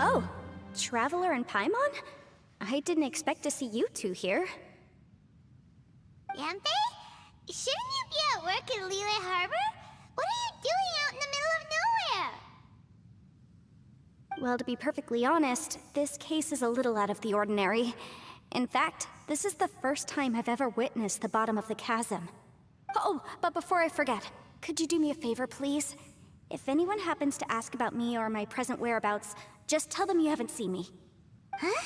Oh, Traveler and Paimon? I didn't expect to see you two here. Yanfei? Shouldn't you be at work in Liyue Harbor? What are you doing out in the middle of nowhere? Well, to be perfectly honest, this case is a little out of the ordinary. In fact, this is the first time I've ever witnessed the bottom of the chasm. Oh, but before I forget, could you do me a favor, please? If anyone happens to ask about me or my present whereabouts, just tell them you haven't seen me. Huh?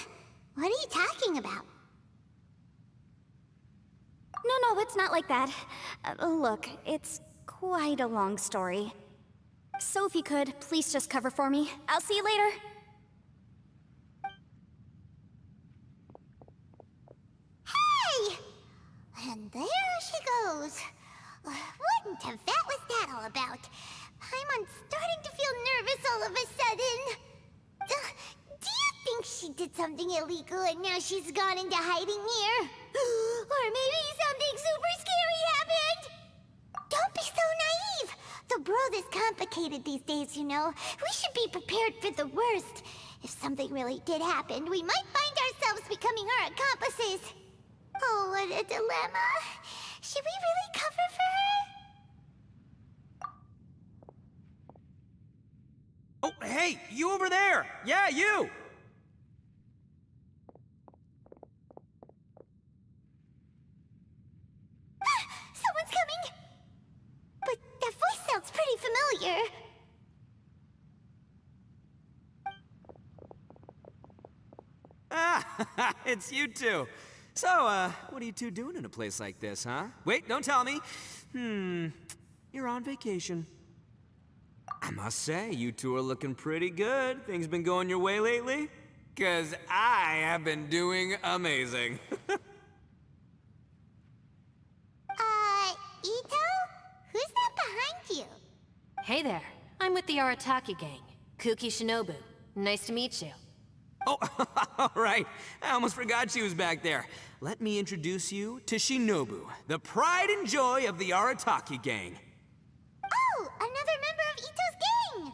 What are you talking about? No, it's not like that. Look, it's quite a long story. So if you could, please just cover for me. I'll see you later. Hey! And there she goes. What in Tibet was that all about? I'm starting to feel nervous all of a sudden. Do you think she did something illegal and now she's gone into hiding here? Or maybe something super scary happened? Don't be so naive! The world is complicated these days, you know. We should be prepared for the worst. If something really did happen, we might find ourselves becoming her accomplices. Oh, what a dilemma. Should we really cover for her? Oh, hey, you over there! Yeah, you! Someone's coming! But that voice sounds pretty familiar. Ah, it's you two. So, what are you two doing in a place like this, huh? Wait, don't tell me. You're on vacation. I must say, you two are looking pretty good. Things been going your way lately? 'Cause I have been doing amazing. Ito? Who's that behind you? Hey there, I'm with the Arataki gang. Kuki Shinobu. Nice to meet you. Oh, all right. I almost forgot she was back there. Let me introduce you to Shinobu, the pride and joy of the Arataki gang. Oh, another member of Ito's gang!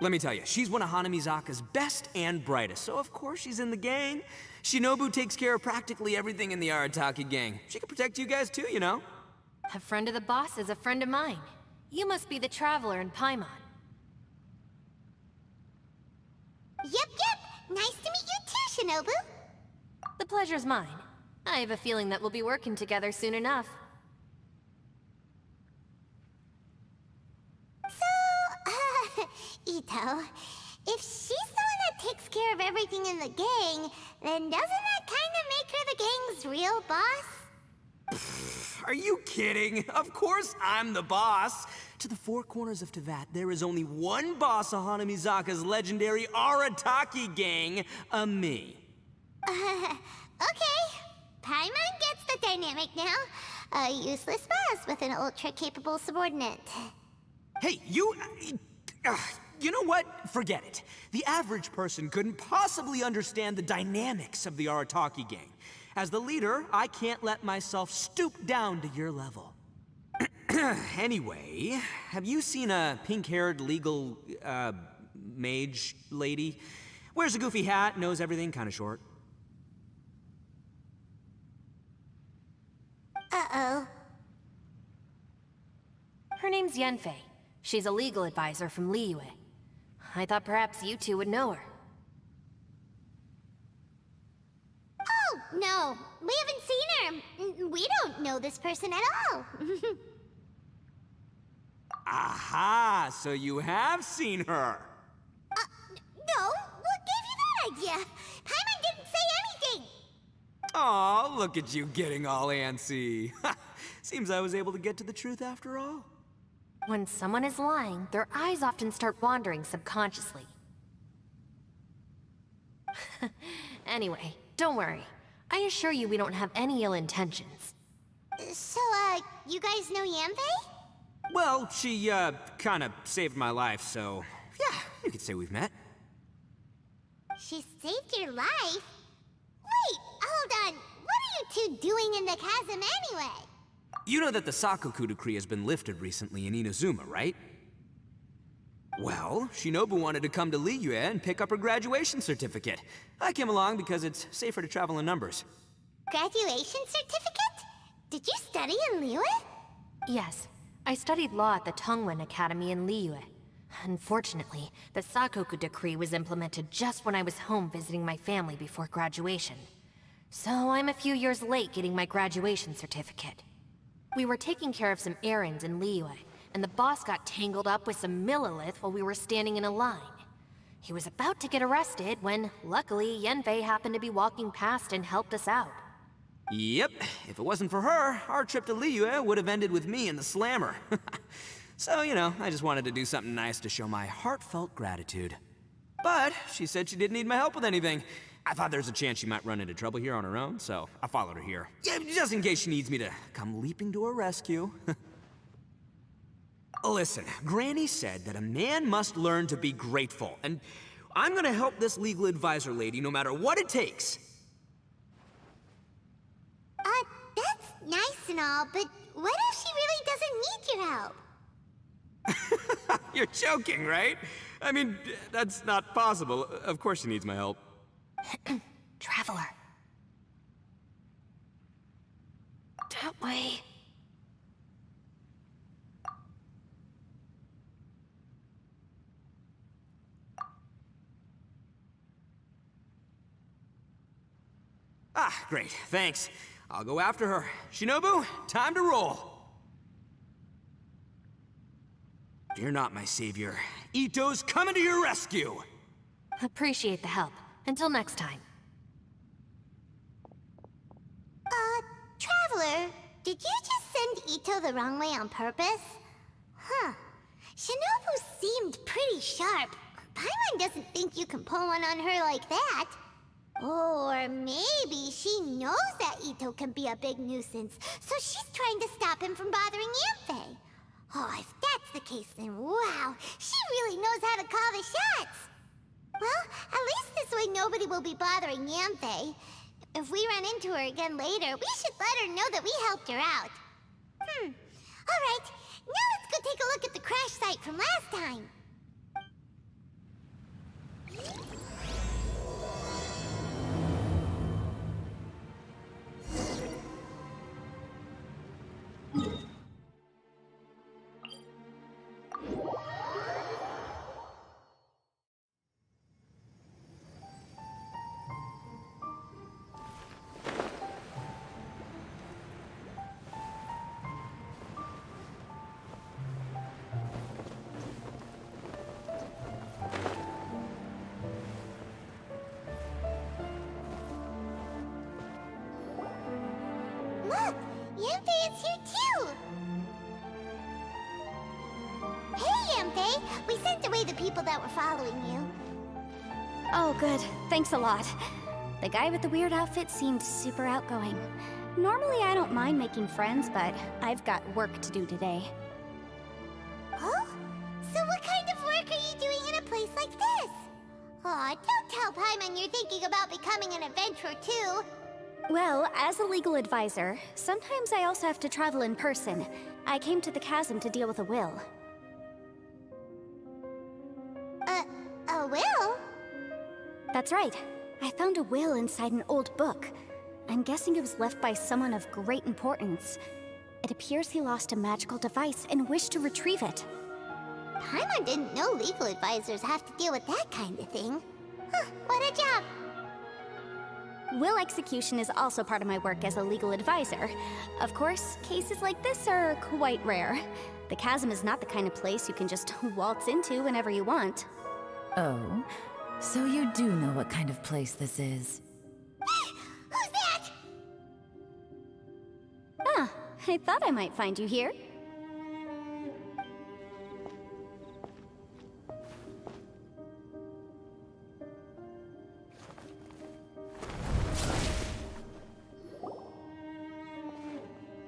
Let me tell you, she's one of Hanamizaka's best and brightest, so of course she's in the gang. Shinobu takes care of practically everything in the Arataki gang. She can protect you guys too, you know? A friend of the boss is a friend of mine. You must be the Traveler in Paimon. Yep. Nice to meet you too, Shinobu. The pleasure's mine. I have a feeling that we'll be working together soon enough. So, Ito, if she's the one that takes care of everything in the gang, then doesn't that kind of make her the gang's real boss? Are you kidding? Of course I'm the boss. To the four corners of Teyvat, there is only one boss of Hanamizaka's legendary Arataki gang, me. Okay. Paimon gets the dynamic now. A useless boss with an ultra-capable subordinate. Hey, you know what? Forget it. The average person couldn't possibly understand the dynamics of the Arataki gang. As the leader, I can't let myself stoop down to your level. Anyway, have you seen a pink-haired legal, mage lady? Wears a goofy hat, knows everything, kinda short. Uh-oh. Her name's Yanfei. She's a legal advisor from Liyue. I thought perhaps you two would know her. Oh, no. We haven't seen her. We don't know this person at all. Aha! So you have seen her! No. What gave you that idea? Paimon didn't say anything. Aw, look at you getting all antsy. Seems I was able to get to the truth after all. When someone is lying, their eyes often start wandering subconsciously. Anyway, don't worry. I assure you we don't have any ill intentions. So, you guys know Yanfei? Well, she, kinda saved my life, so... yeah, you could say we've met. She saved your life? Wait, hold on. What are you two doing in the chasm anyway? You know that the Sakoku decree has been lifted recently in Inazuma, right? Well, Shinobu wanted to come to Liyue and pick up her graduation certificate. I came along because it's safer to travel in numbers. Graduation certificate? Did you study in Liyue? Yes, I studied law at the Tongwen Academy in Liyue. Unfortunately, the Sakoku decree was implemented just when I was home visiting my family before graduation. So I'm a few years late getting my graduation certificate. We were taking care of some errands in Liyue, and the boss got tangled up with some Millilith while we were standing in a line. He was about to get arrested when, luckily, Yanfei happened to be walking past and helped us out. Yep, if it wasn't for her, our trip to Liyue would have ended with me and the Slammer. So, I just wanted to do something nice to show my heartfelt gratitude. But she said she didn't need my help with anything. I thought there's a chance she might run into trouble here on her own, so I followed her here. Yeah, just in case she needs me to come leaping to her rescue. Listen, Granny said that a man must learn to be grateful, and I'm gonna help this legal advisor lady no matter what it takes. That's nice and all, but what if she really doesn't need your help? You're joking, right? I mean, that's not possible. Of course she needs my help. Traveler. That way. Ah, great, thanks. I'll go after her. Shinobu, time to roll. Fear not, my savior. Ito's coming to your rescue! Appreciate the help. Until next time. Traveler, did you just send Ito the wrong way on purpose? Huh. Shinobu seemed pretty sharp. Paimon doesn't think you can pull one on her like that. Or maybe she knows that Ito can be a big nuisance, so she's trying to stop him from bothering Yanfei. Oh, if that's the case, then wow, she really knows how to call the shots. Well, at least this way nobody will be bothering Yanfei. If we run into her again later, we should let her know that we helped her out. Alright, now let's go take a look at the crash site from last time. Look, Yanfei is here too! Hey, Yanfei! We sent away the people that were following you. Oh, good. Thanks a lot. The guy with the weird outfit seemed super outgoing. Normally I don't mind making friends, but I've got work to do today. Oh? So what kind of work are you doing in a place like this? Aw, don't tell Paimon you're thinking about becoming an adventurer too. Well, as a legal advisor, sometimes I also have to travel in person. I came to the chasm to deal with a will. A will? That's right. I found a will inside an old book. I'm guessing it was left by someone of great importance. It appears he lost a magical device and wished to retrieve it. Paimon didn't know legal advisors have to deal with that kind of thing. Huh, what a job! Will execution is also part of my work as a legal advisor. Of course, cases like this are quite rare. The chasm is not the kind of place you can just waltz into whenever you want. Oh, so you do know what kind of place this is. Who's that? Ah, I thought I might find you here.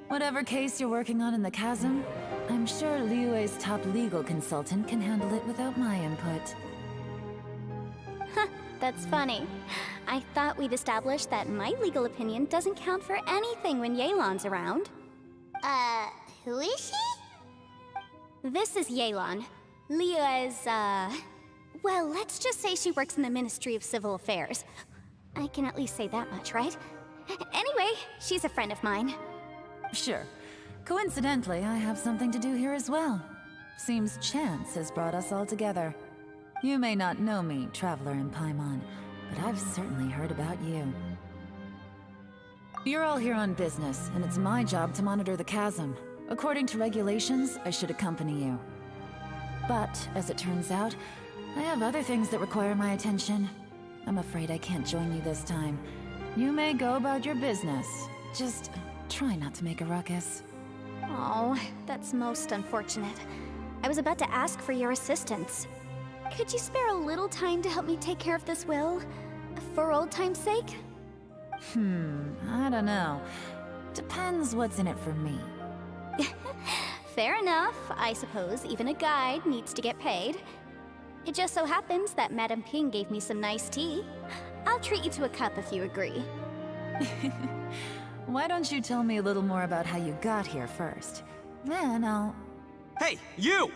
Whatever case you're working on in the chasm, I'm sure Liyue's top legal consultant can handle it without my input. That's funny. I thought we'd established that my legal opinion doesn't count for anything when Yelan's around. Who is she? This is Yelan. Leah is, well, let's just say she works in the Ministry of Civil Affairs. I can at least say that much, right? Anyway, she's a friend of mine. Sure. Coincidentally, I have something to do here as well. Seems chance has brought us all together. You may not know me, Traveler in Paimon, but I've certainly heard about you. You're all here on business, and it's my job to monitor the chasm. According to regulations, I should accompany you. But, as it turns out, I have other things that require my attention. I'm afraid I can't join you this time. You may go about your business. Just try not to make a ruckus. Oh, that's most unfortunate. I was about to ask for your assistance. Could you spare a little time to help me take care of this will? For old time's sake? I don't know. Depends what's in it for me. Fair enough. I suppose even a guide needs to get paid. It just so happens that Madame Ping gave me some nice tea. I'll treat you to a cup if you agree. Why don't you tell me a little more about how you got here first? Then I'll... Hey, you!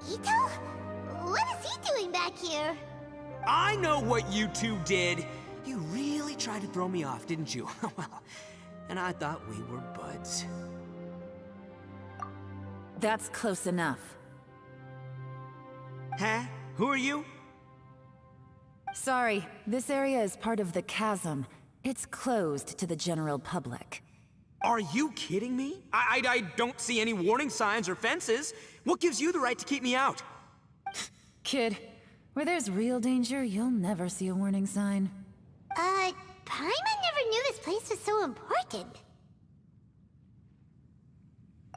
Ito? What is he doing back here? I know what you two did. You really tried to throw me off, didn't you? Well, and I thought we were buds. That's close enough. Huh? Who are you? Sorry, this area is part of the chasm. It's closed to the general public. Are you kidding me? I don't see any warning signs or fences. What gives you the right to keep me out? Kid, where there's real danger, you'll never see a warning sign. Paimon never knew this place was so important.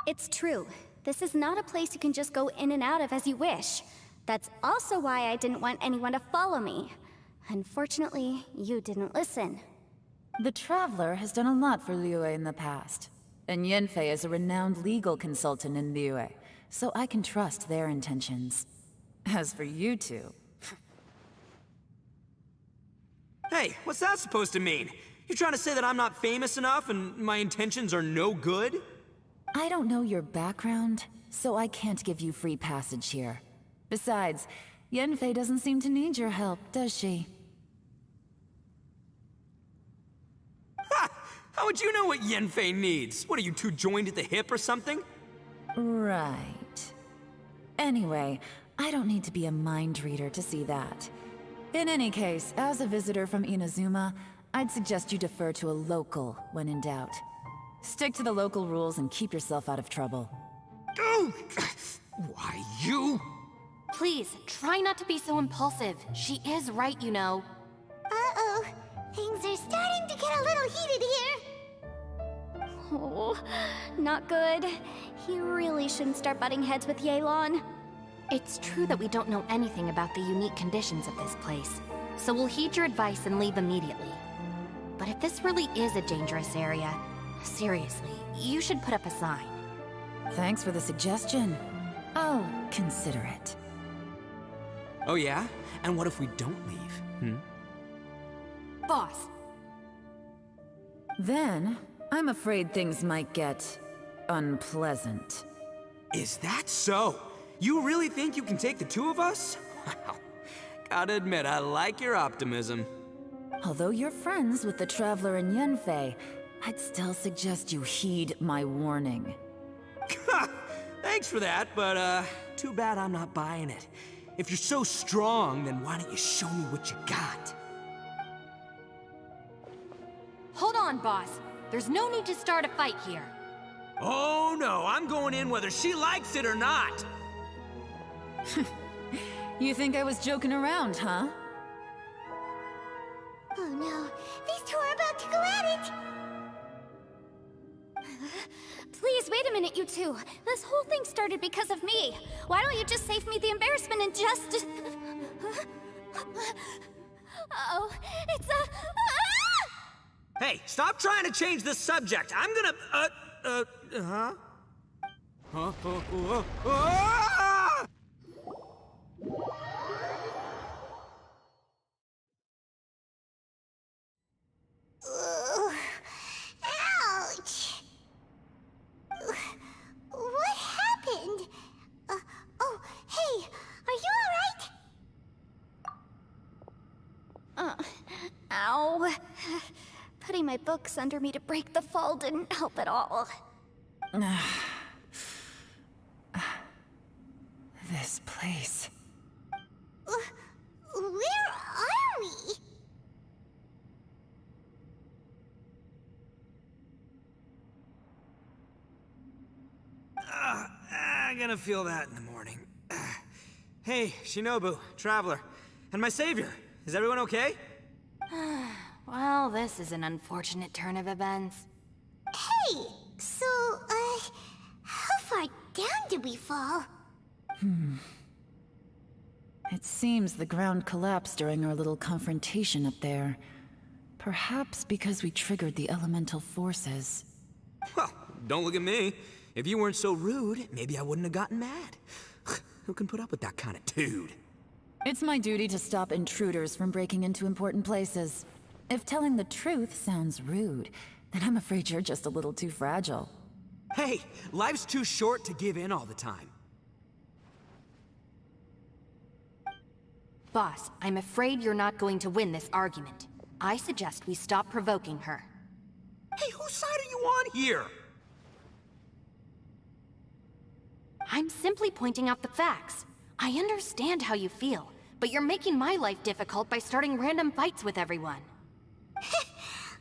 It's true. This is not a place you can just go in and out of as you wish. That's also why I didn't want anyone to follow me. Unfortunately, you didn't listen. The Traveler has done a lot for Liyue in the past. And Yanfei is a renowned legal consultant in Liyue, so I can trust their intentions. As for you two... Hey, what's that supposed to mean? You trying to say that I'm not famous enough and my intentions are no good? I don't know your background, so I can't give you free passage here. Besides, Yanfei doesn't seem to need your help, does she? Ha! How would you know what Yanfei needs? What, are you two joined at the hip or something? Right. Anyway, I don't need to be a mind reader to see that. In any case, as a visitor from Inazuma, I'd suggest you defer to a local when in doubt. Stick to the local rules and keep yourself out of trouble. Oh! Why, you? Please, try not to be so impulsive. She is right, you know. Uh-oh. Things are starting to get a little heated here. Oh, not good. He really shouldn't start butting heads with Yelan. It's true that we don't know anything about the unique conditions of this place, so we'll heed your advice and leave immediately. But if this really is a dangerous area, seriously, you should put up a sign. Thanks for the suggestion. I'll consider it. Oh yeah? And what if we don't leave? Boss, Then, I'm afraid things might get... unpleasant. Is that so? You really think you can take the two of us? Wow. Gotta admit, I like your optimism. Although you're friends with the Traveler and Yanfei, I'd still suggest you heed my warning. Thanks for that, but too bad I'm not buying it. If you're so strong, then why don't you show me what you got? hold on, boss. There's no need to start a fight here. Oh no, I'm going in whether she likes it or not. You think I was joking around, huh? Oh no, these two are about to go at it! Please, wait a minute, you two. This whole thing started because of me. Why don't you just save me the embarrassment and just... Uh-oh, it's a... Hey, stop trying to change the subject. I'm gonna, huh? Ah! Ouch! What my books under me to break the fall didn't help at all. This place. Where are we? I'm gonna feel that in the morning. Hey, Shinobu, Traveler, and my savior. Is everyone okay? Well, this is an unfortunate turn of events. Hey, so, how far down did we fall? It seems the ground collapsed during our little confrontation up there. Perhaps because we triggered the elemental forces. Well, don't look at me. If you weren't so rude, maybe I wouldn't have gotten mad. Who can put up with that kind of dude? It's my duty to stop intruders from breaking into important places. If telling the truth sounds rude, then I'm afraid you're just a little too fragile. Hey, life's too short to give in all the time. Boss, I'm afraid you're not going to win this argument. I suggest we stop provoking her. Hey, whose side are you on here? I'm simply pointing out the facts. I understand how you feel, but you're making my life difficult by starting random fights with everyone.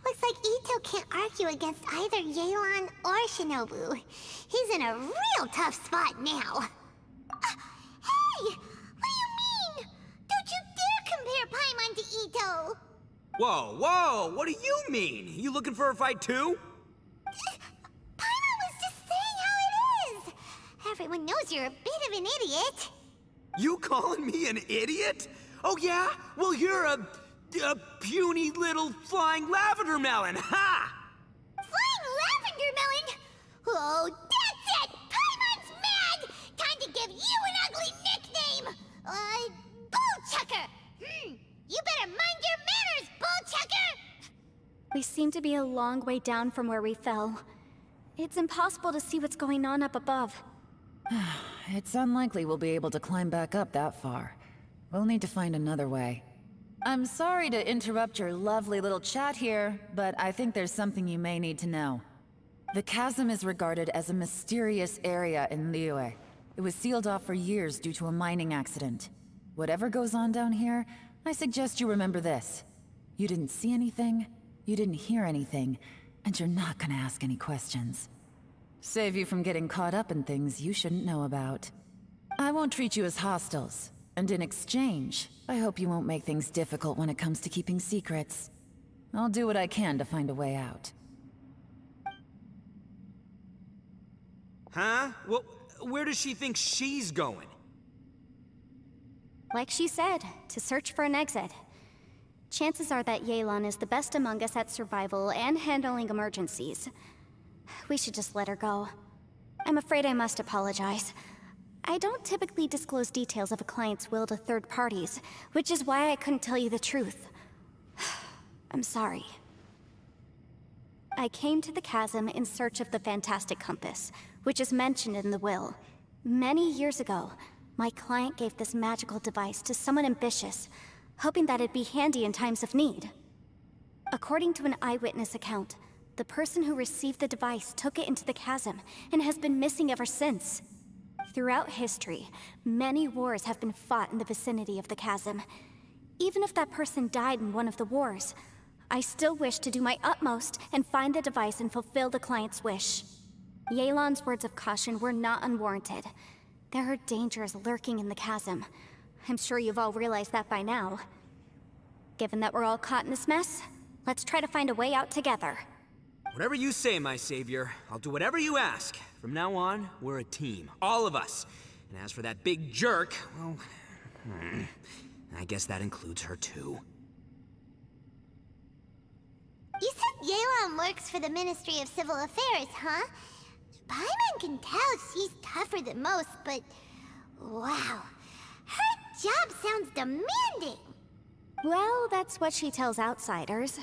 Looks like Ito can't argue against either Yelan or Shinobu. He's in a real tough spot now. Hey! What do you mean? Don't you dare compare Paimon to Ito! Whoa, whoa, what do you mean? You looking for a fight too? Paimon was just saying how it is! Everyone knows you're a bit of an idiot. You calling me an idiot? Oh yeah? Well, you're a puny little flying lavender melon, ha! Flying lavender melon? Oh, that's it! Paimon's mad! Time to give you an ugly nickname! Bullchucker! You better mind your manners, Bullchucker! We seem to be a long way down from where we fell. It's impossible to see what's going on up above. It's unlikely we'll be able to climb back up that far. We'll need to find another way. I'm sorry to interrupt your lovely little chat here, but I think there's something you may need to know. The chasm is regarded as a mysterious area in Liyue. It was sealed off for years due to a mining accident. Whatever goes on down here, I suggest you remember this. You didn't see anything, you didn't hear anything, and you're not gonna ask any questions. Save you from getting caught up in things you shouldn't know about. I won't treat you as hostiles, and in exchange, I hope you won't make things difficult when it comes to keeping secrets. I'll do what I can to find a way out. Huh? Well, where does she think she's going? Like she said, to search for an exit. Chances are that Yelan is the best among us at survival and handling emergencies. We should just let her go. I'm afraid I must apologize. I don't typically disclose details of a client's will to third parties, which is why I couldn't tell you the truth. I'm sorry. I came to the chasm in search of the Fantastic Compass, which is mentioned in the will. Many years ago, my client gave this magical device to someone ambitious, hoping that it'd be handy in times of need. According to an eyewitness account, the person who received the device took it into the chasm and has been missing ever since. Throughout history, many wars have been fought in the vicinity of the chasm. Even if that person died in one of the wars, I still wish to do my utmost and find the device and fulfill the client's wish. Yelan's words of caution were not unwarranted. There are dangers lurking in the chasm. I'm sure you've all realized that by now. Given that we're all caught in this mess, let's try to find a way out together. Whatever you say, my savior. I'll do whatever you ask. From now on, we're a team. All of us. And as for that big jerk, well... I guess that includes her too. You said Yelan works for the Ministry of Civil Affairs, huh? Paimon can tell she's tougher than most, but... wow. Her job sounds demanding! Well, that's what she tells outsiders.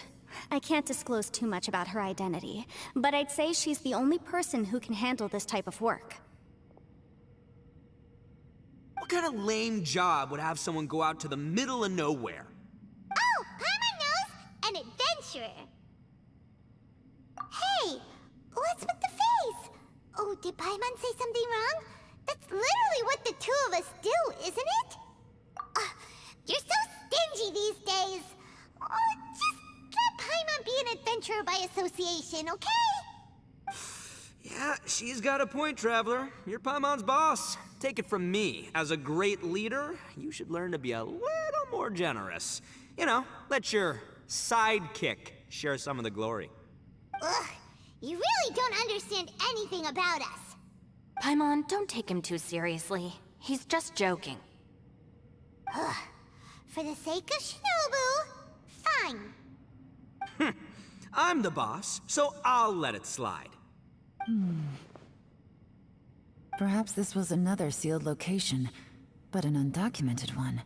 I can't disclose too much about her identity, but I'd say she's the only person who can handle this type of work. What kind of lame job would have someone go out to the middle of nowhere? Oh, Paimon knows! An adventurer! Did Paimon say something wrong? That's literally what the two of us do, isn't it? You're so stingy these days. Oh, just let Paimon be an adventurer by association, okay? Yeah, she's got a point, Traveler. You're Paimon's boss. Take it from me. As a great leader, you should learn to be a little more generous. You know, let your sidekick share some of the glory. Ugh, you really don't understand anything about us. Paimon, don't take him too seriously. He's just joking. For the sake of Shinobu, fine. I'm the boss, so I'll let it slide. Perhaps this was another sealed location, but an undocumented one.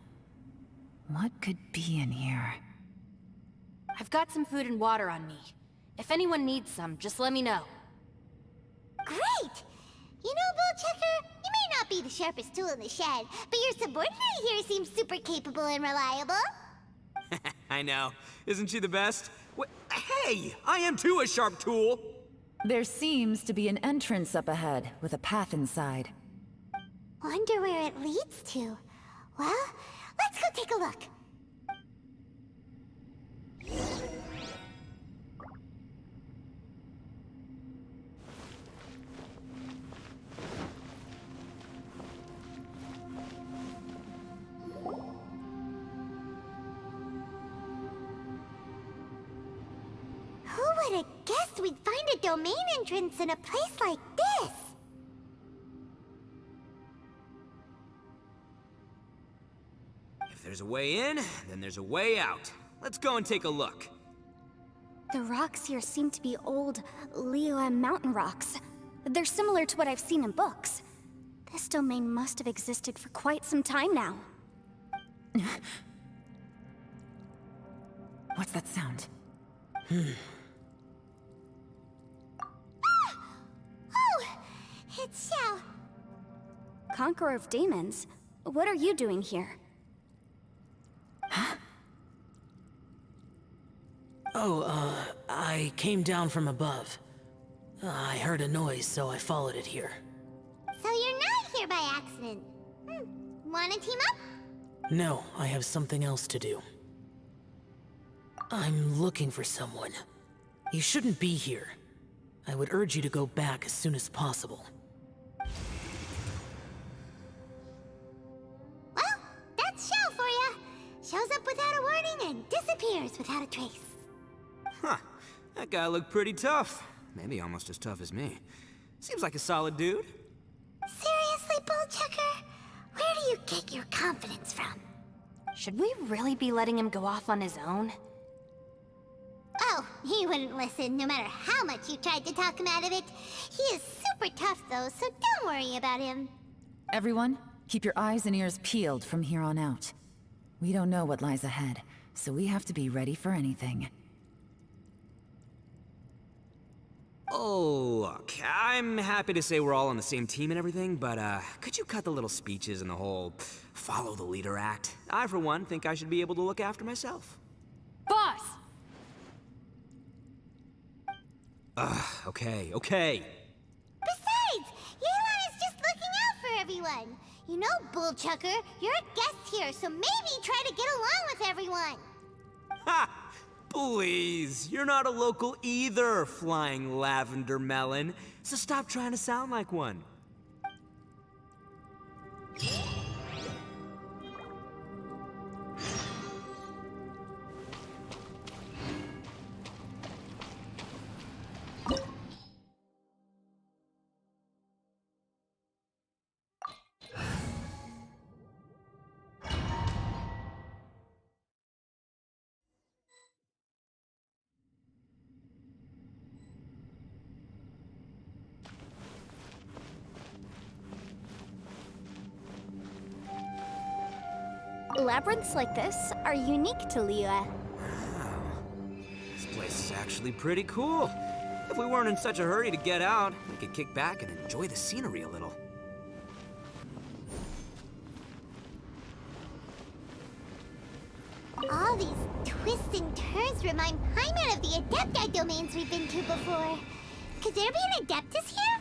What could be in here? I've got some food and water on me. If anyone needs some, just let me know. Great! You know, Bullchecker, you may not be the sharpest tool in the shed, but your subordinate here seems super capable and reliable. I know. Isn't she the best? Hey, I am too a sharp tool. There seems to be an entrance up ahead, with a path inside. Wonder where it leads to. Well, let's go take a look. Who would have guessed we'd find a domain entrance in a place like this? If there's a way in, then there's a way out. Let's go and take a look. The rocks here seem to be old Liyue mountain rocks. They're similar to what I've seen in books. This domain must have existed for quite some time now. What's that sound? Oh, it's Xiao. Conqueror of Demons, what are you doing here? I came down from above. I heard a noise, so I followed it here. So you're not here by accident. Wanna team up? No, I have something else to do. I'm looking for someone. You shouldn't be here. I would urge you to go back as soon as possible. Well, that's Xiao for ya. Shows up without a warning and disappears without a trace. Huh. That guy looked pretty tough. Maybe almost as tough as me. Seems like a solid dude. Seriously, Bullchecker? Where do you get your confidence from? Should we really be letting him go off on his own? Oh, he wouldn't listen no matter how much you tried to talk him out of it. He is super tough though, so don't worry about him. Everyone, keep your eyes and ears peeled from here on out. We don't know what lies ahead, so we have to be ready for anything. Oh, look, I'm happy to say we're all on the same team and everything, but could you cut the little speeches and the whole follow the leader act? I, for one, think I should be able to look after myself. Boss! Okay. Besides, Yelan is just looking out for everyone. You know, Bullchucker, you're a guest here, so maybe try to get along with everyone. Ha! Please, you're not a local either, flying lavender melon, so stop trying to sound like one. Labyrinths like this are unique to Liyue. This place is actually pretty cool. If we weren't in such a hurry to get out, we could kick back and enjoy the scenery a little. All these twists and turns remind Paimon of the Adepti domains we've been to before. Could there be an Adeptus here?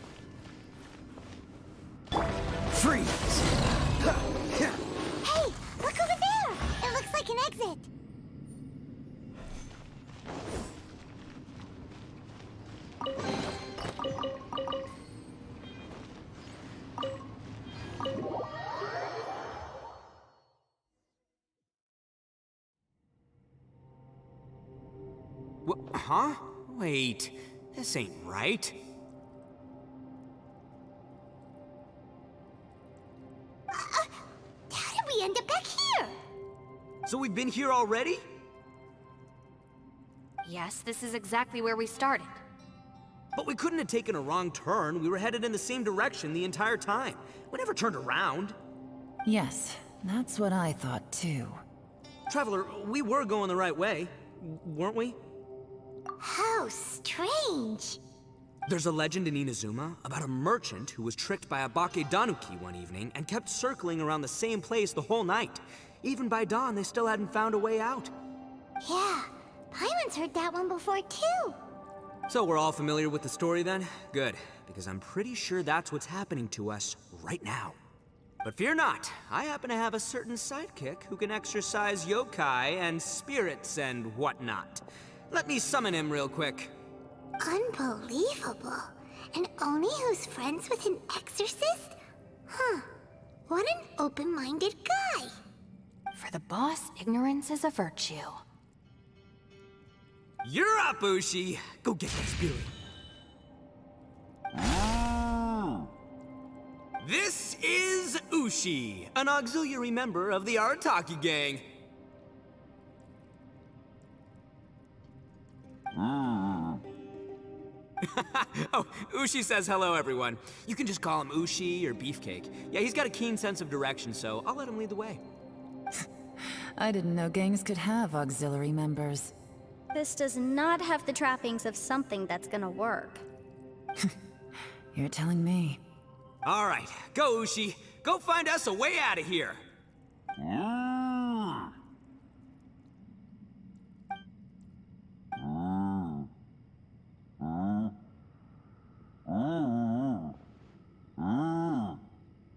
Huh? Wait, this ain't right. How did we end up back here? So we've been here already? Yes, this is exactly where we started. But we couldn't have taken a wrong turn. We were headed in the same direction the entire time. We never turned around. Yes, that's what I thought too. Traveler, we were going the right way, weren't we? How strange. There's a legend in Inazuma about a merchant who was tricked by a Bakedanuki one evening and kept circling around the same place the whole night. Even by dawn, they still hadn't found a way out. Yeah, Paimon's heard that one before too. So we're all familiar with the story then? Good, because I'm pretty sure that's what's happening to us right now. But fear not, I happen to have a certain sidekick who can exercise yokai and spirits and whatnot. Let me summon him real quick. Unbelievable. An Oni who's friends with an exorcist? Huh. What an open-minded guy. For the boss, ignorance is a virtue. You're up, Ushi! Go get that spirit. This is Ushi, an auxiliary member of the Arataki gang. Oh, Ushi says hello, everyone. You can just call him Ushi or Beefcake. Yeah, he's got a keen sense of direction, so I'll let him lead the way. I didn't know gangs could have auxiliary members. This does not have the trappings of something that's gonna work. You're telling me. All right, go, Ushi. Go find us a way out of here.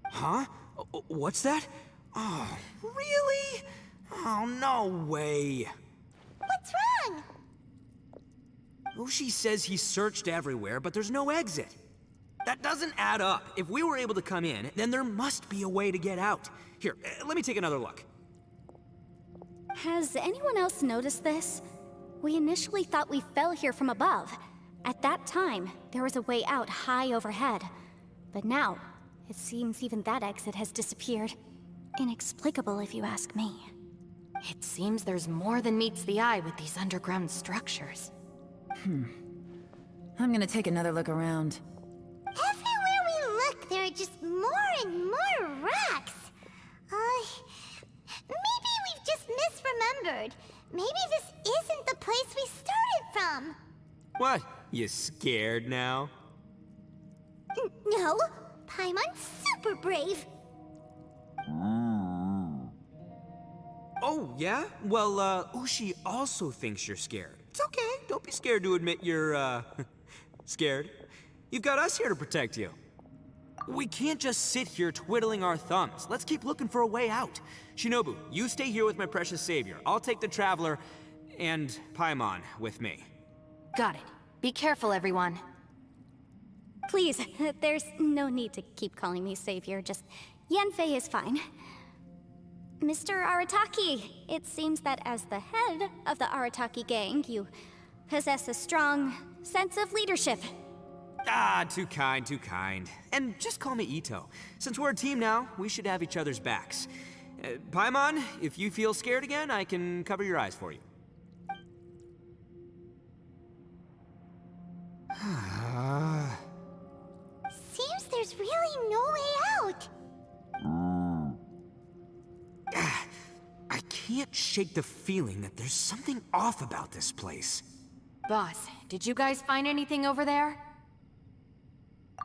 Huh? What's that? Oh, really? Oh, no way. What's wrong? Ushi says he searched everywhere, but there's no exit. That doesn't add up. If we were able to come in, then there must be a way to get out. Here, let me take another look. Has anyone else noticed this? We initially thought we fell here from above. At that time, there was a way out high overhead. But now, it seems even that exit has disappeared. Inexplicable, if you ask me. It seems there's more than meets the eye with these underground structures. I'm gonna take another look around. Everywhere we look, there are just more and more rocks. Maybe we've just misremembered. Maybe this isn't the place we started from. What? You scared now? No, Paimon's super brave. Oh, yeah? Well, Ushi also thinks you're scared. It's okay. Don't be scared to admit you're, scared. You've got us here to protect you. We can't just sit here twiddling our thumbs. Let's keep looking for a way out. Shinobu, you stay here with my precious savior. I'll take the Traveler and Paimon with me. Got it. Be careful, everyone. Please, there's no need to keep calling me savior, just Yanfei is fine. Mr. Arataki, it seems that as the head of the Arataki gang, you possess a strong sense of leadership. Ah, too kind, too kind. And just call me Ito. Since we're a team now, we should have each other's backs. Paimon, if you feel scared again, I can cover your eyes for you. Seems there's really no way out. I can't shake the feeling that there's something off about this place. Boss, did you guys find anything over there?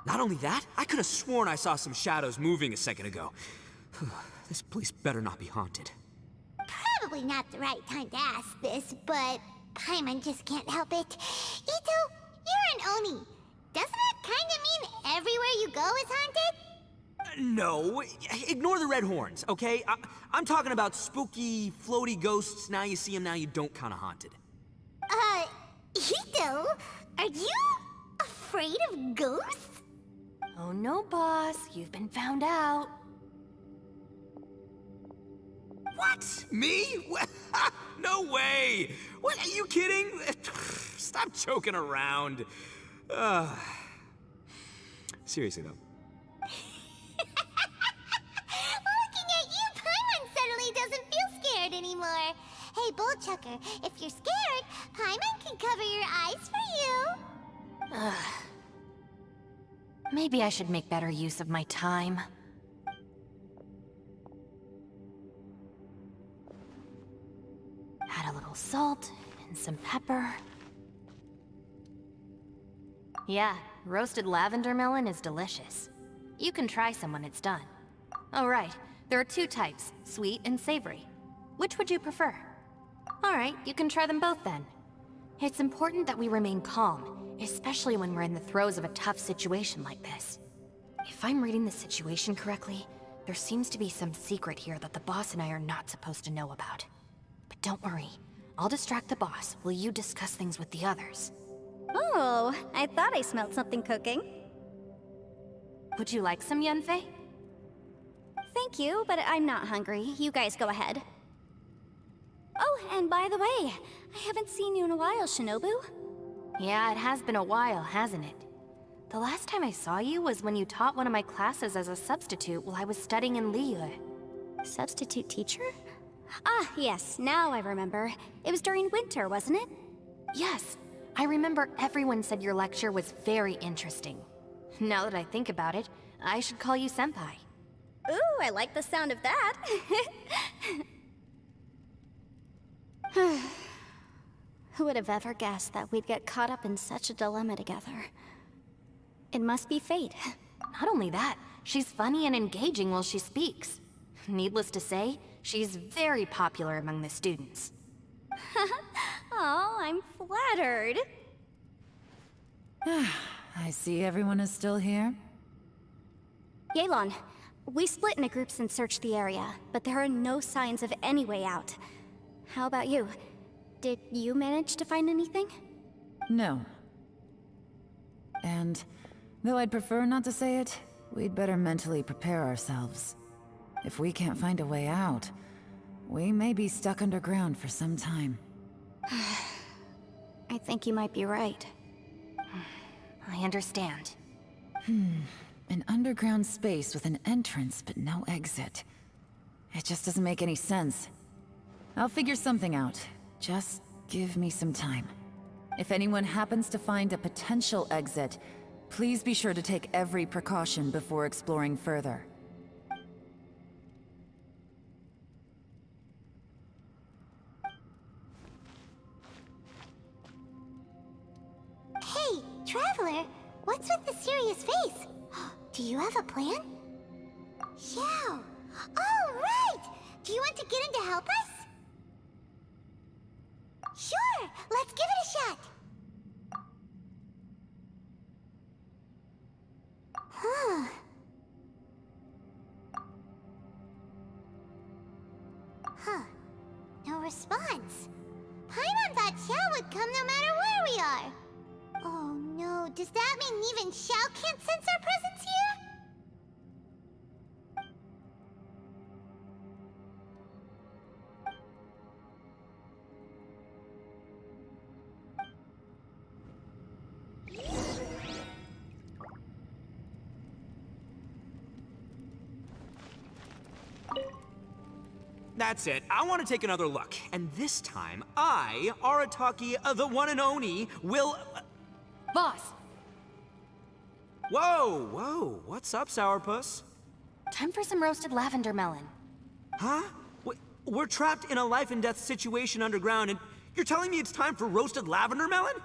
Not only that, I could have sworn I saw some shadows moving a second ago. This place better not be haunted. Probably not the right time to ask this, but Paimon just can't help it. Ito, you're an Oni. Doesn't that kind of mean everywhere you go is haunted? No, ignore the red horns, okay? I'm talking about spooky, floaty ghosts. Now you see them, now you don't kind of haunted. Ito, are you afraid of ghosts? Oh no, boss. You've been found out. What? Me? No way! What, are you kidding? Stop joking around. Seriously, though. Looking at you, Paimon suddenly doesn't feel scared anymore. Hey, Bullchucker, if you're scared, Paimon can cover your eyes for you. Maybe I should make better use of my time. Add a little salt and some pepper. Yeah, roasted lavender melon is delicious. You can try some when it's done. Oh right, there are 2 types, sweet and savory. Which would you prefer? Alright, you can try them both then. It's important that we remain calm, especially when we're in the throes of a tough situation like this. If I'm reading the situation correctly, there seems to be some secret here that the boss and I are not supposed to know about. But don't worry, I'll distract the boss while you discuss things with the others. Oh, I thought I smelled something cooking. Would you like some, Yunfei? Thank you, but I'm not hungry. You guys go ahead. Oh, and by the way, I haven't seen you in a while, Shinobu. Yeah, it has been a while, hasn't it? The last time I saw you was when you taught one of my classes as a substitute while I was studying in Liyue. Substitute teacher? Ah, yes, now I remember. It was during winter, wasn't it? Yes, I remember everyone said your lecture was very interesting. Now that I think about it, I should call you Senpai. Ooh, I like the sound of that. Who would have ever guessed that we'd get caught up in such a dilemma together? It must be fate. Not only that, she's funny and engaging while she speaks. Needless to say, she's very popular among the students. Oh, I'm flattered. I see everyone is still here. Yelan, we split into groups and searched the area, but there are no signs of any way out. How about you? Did you manage to find anything? No. And, though I'd prefer not to say it, we'd better mentally prepare ourselves. If we can't find a way out, we may be stuck underground for some time. I think you might be right. I understand. An underground space with an entrance but no exit. It just doesn't make any sense. I'll figure something out. Just give me some time. If anyone happens to find a potential exit, please be sure to take every precaution before exploring further. Hey, Traveler, what's with the serious face? Do you have a plan? Yeah. Oh, right! Do you want to get in to help us? Sure, let's give it a shot. Huh. Huh. No response. Paimon thought Xiao would come no matter where we are. Oh no, does that mean even Xiao can't sense our presence here? That's it. I want to take another look. And this time, I, Arataki, the one and only, will... Boss, Whoa, whoa. What's up, Sourpuss? time for some roasted lavender melon. Huh? We're trapped in a life and death situation underground, and you're telling me it's time for roasted lavender melon?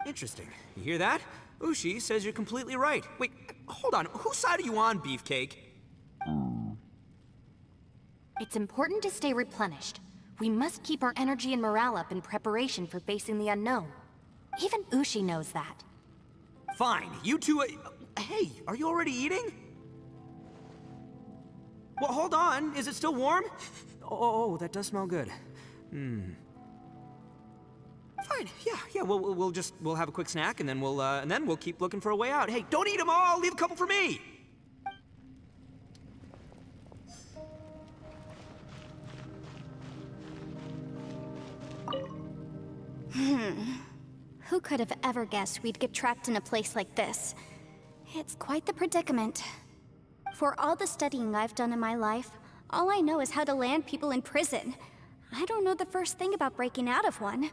Interesting. You hear that? Ushi says you're completely right. Wait, hold on. Whose side are you on, Beefcake? It's important to stay replenished. We must keep our energy and morale up in preparation for facing the unknown. Even Ushi knows that. Fine, you two... hey, are you already eating? Well, hold on. Is it still warm? Oh, that does smell good. Fine. Yeah. We'll have a quick snack, and then we'll keep looking for a way out. Hey, don't eat them all. Leave a couple for me. Who could have ever guessed we'd get trapped in a place like this? It's quite the predicament. For all the studying I've done in my life, all I know is how to land people in prison. I don't know the first thing about breaking out of one.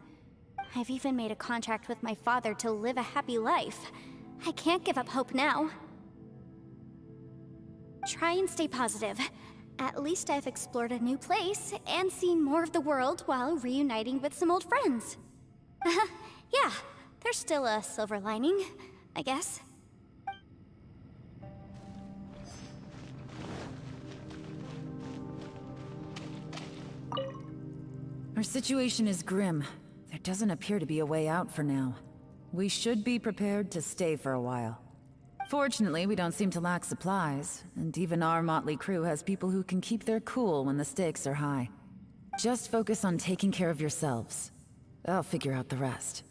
I've even made a contract with my father to live a happy life. I can't give up hope now. Try and stay positive. At least I've explored a new place and seen more of the world while reuniting with some old friends. Yeah, there's still a silver lining, I guess. Our situation is grim. There doesn't appear to be a way out for now. We should be prepared to stay for a while. Fortunately, we don't seem to lack supplies, and even our motley crew has people who can keep their cool when the stakes are high. Just focus on taking care of yourselves. I'll figure out the rest.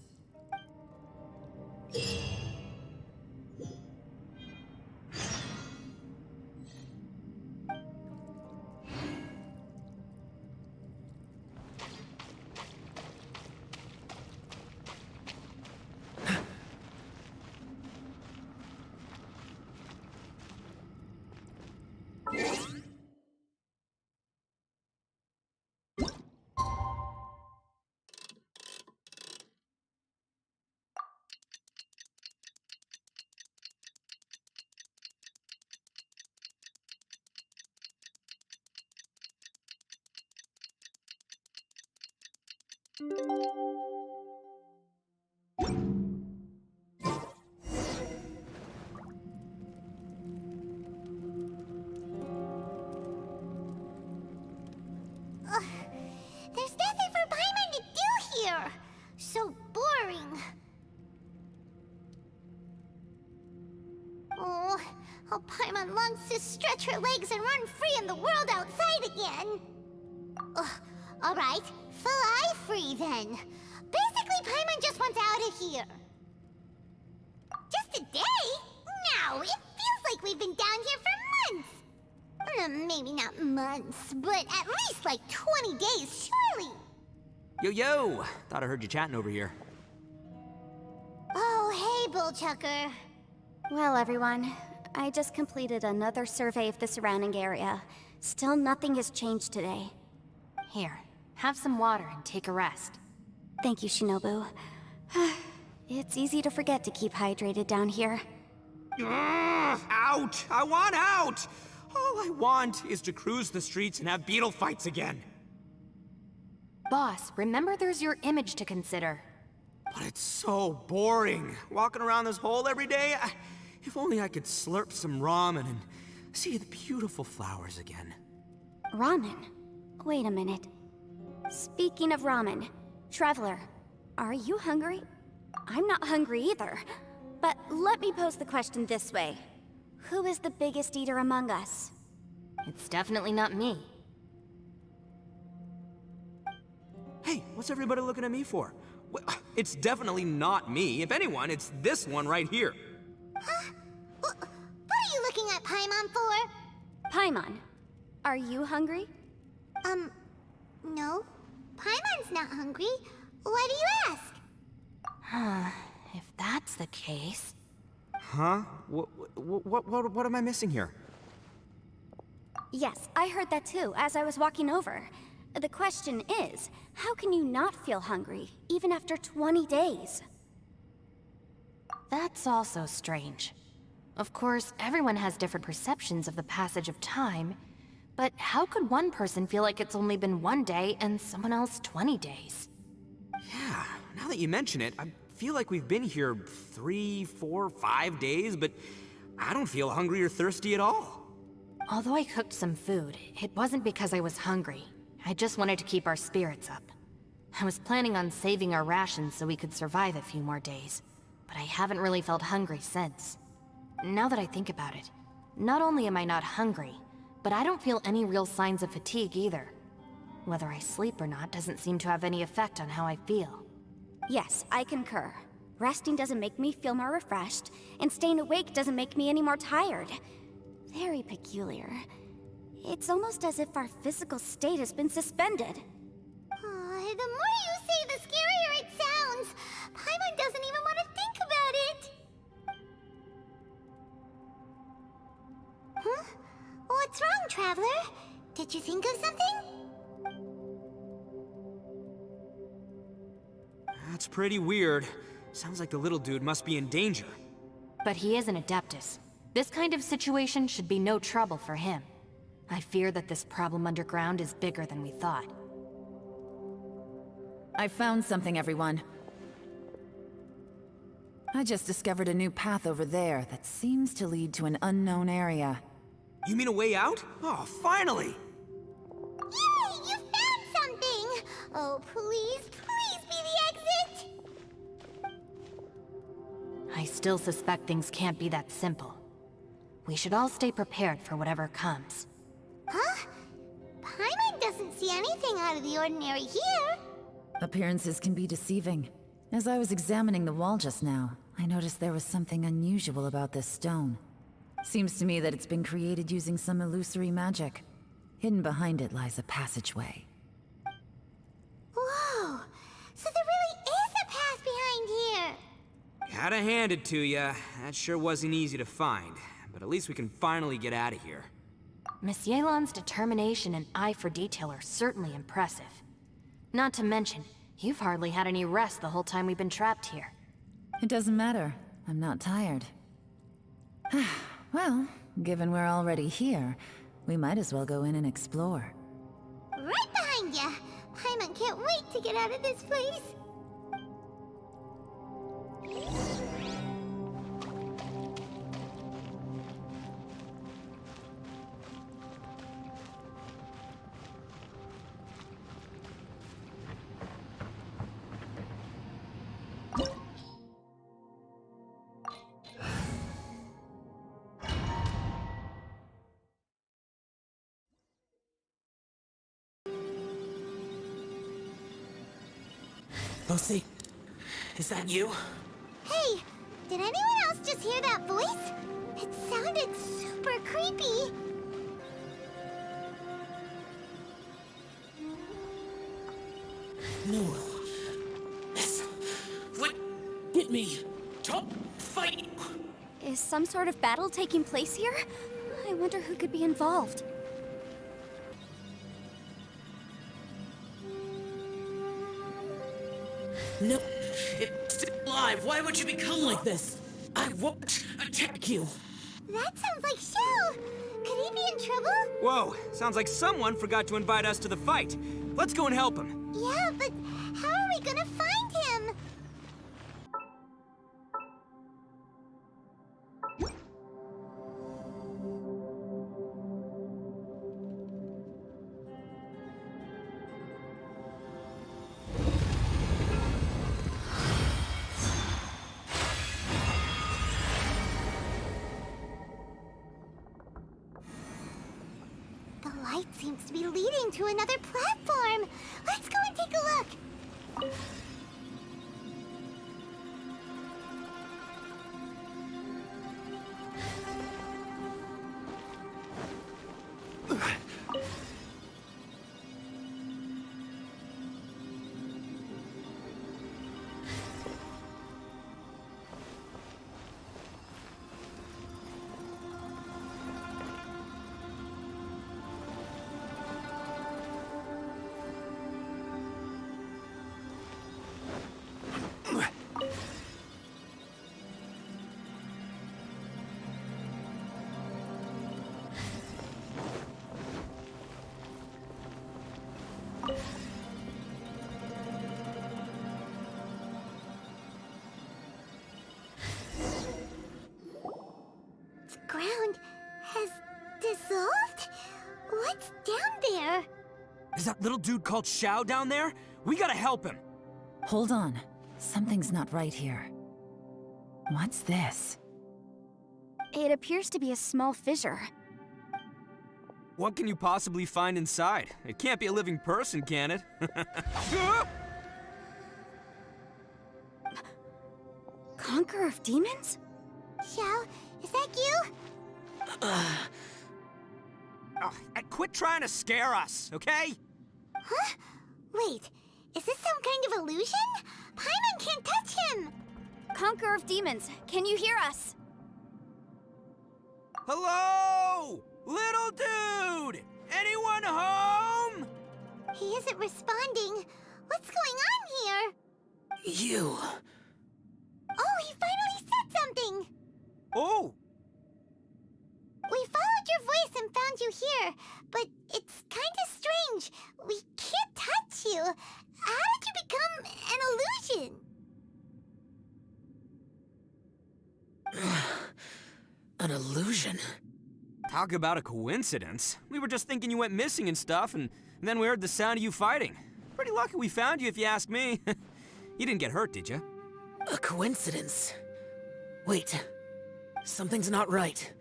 There's nothing for Paimon to do here. So boring. Oh, how Paimon longs to stretch her legs and run free in the world outside again. Alright, fly free then. Basically, Paimon just wants out of here. Just a day? No, it feels like we've been down here for months. Maybe not months, but at least like 20 days, surely. Yo! Thought I heard you chatting over here. Oh, hey, Bullchucker. Well, everyone, I just completed another survey of the surrounding area. Still nothing has changed today. Here, have some water and take a rest. Thank you, Shinobu. It's easy to forget to keep hydrated down here. Out! I want out! All I want is to cruise the streets and have beetle fights again. Boss, remember there's your image to consider. But it's so boring, walking around this hole every day. If only I could slurp some ramen and see the beautiful flowers again. Ramen? Wait a minute. Speaking of ramen, Traveler, are you hungry? I'm not hungry either. But let me pose the question this way. Who is the biggest eater among us? It's definitely not me. Hey, what's everybody looking at me for? It's definitely not me. If anyone, it's this one right here. Huh? What are you looking at Paimon for? Paimon, are you hungry? No. Paimon's not hungry. Why do you ask? If that's the case... Huh? What am I missing here? Yes, I heard that too, as I was walking over. The question is, how can you not feel hungry, even after 20 days? That's also strange. Of course, everyone has different perceptions of the passage of time, but how could one person feel like it's only been 1 day and someone else 20 days? Yeah, now that you mention it, I feel like we've been here 3, 4, 5 days, but I don't feel hungry or thirsty at all. Although I cooked some food, it wasn't because I was hungry. I just wanted to keep our spirits up. I was planning on saving our rations so we could survive a few more days, but I haven't really felt hungry since. Now that I think about it, not only am I not hungry, but I don't feel any real signs of fatigue either. Whether I sleep or not doesn't seem to have any effect on how I feel. Yes, I concur. Resting doesn't make me feel more refreshed, and staying awake doesn't make me any more tired. Very peculiar. It's almost as if our physical state has been suspended. The more you say, the scarier it Huh? What's wrong, Traveler? Did you think of something? That's pretty weird. Sounds like the little dude must be in danger. But he is an Adeptus. This kind of situation should be no trouble for him. I fear that this problem underground is bigger than we thought. I found something, everyone. I just discovered a new path over there that seems to lead to an unknown area. You mean a way out? Oh, finally! Yay! You found something! Oh, please, please be the exit! I still suspect things can't be that simple. We should all stay prepared for whatever comes. Huh? Paimon doesn't see anything out of the ordinary here. Appearances can be deceiving. As I was examining the wall just now, I noticed there was something unusual about this stone. Seems to me that it's been created using some illusory magic. Hidden behind it lies a passageway. Whoa! So there really is a path behind here! Gotta hand it to ya. That sure wasn't easy to find. But at least we can finally get out of here. Miss Yelan's determination and eye for detail are certainly impressive. Not to mention, you've hardly had any rest the whole time we've been trapped here. It doesn't matter. I'm not tired. Well, given we're already here, we might as well go in and explore. Right behind ya! Paimon can't wait to get out of this place! Lucy, is that you? Hey, did anyone else just hear that voice? It sounded super creepy. No. This would get me. Don't fight. Is some sort of battle taking place here? I wonder who could be involved. No, it's still alive. Why would you become like this? I won't attack you. That sounds like Shell. Could he be in trouble? Whoa, sounds like someone forgot to invite us to the fight. Let's go and help him. Yeah, but how are we gonna find him? The light seems to be leading to another platform. Let's go and take a look. The ground has dissolved? What's down there? Is that little dude called Xiao down there? We gotta help him. Hold on. Something's not right here. What's this? It appears to be a small fissure. What can you possibly find inside? It can't be a living person, can it? Conqueror of demons? Xiao, is that you? Oh, and quit trying to scare us, okay? Huh? Wait, is this some kind of illusion? Paimon can't touch him! Conqueror of demons, can you hear us? Hello! Little dude! Anyone home? He isn't responding. What's going on here? You... Oh, he finally said something! Oh! We followed your voice and found you here, but it's kinda strange. We can't touch you. How did you become an illusion? An illusion? Talk about a coincidence. We were just thinking you went missing and stuff, and then we heard the sound of you fighting. Pretty lucky we found you, if you ask me. You didn't get hurt, did you? A coincidence? Wait. Something's not right.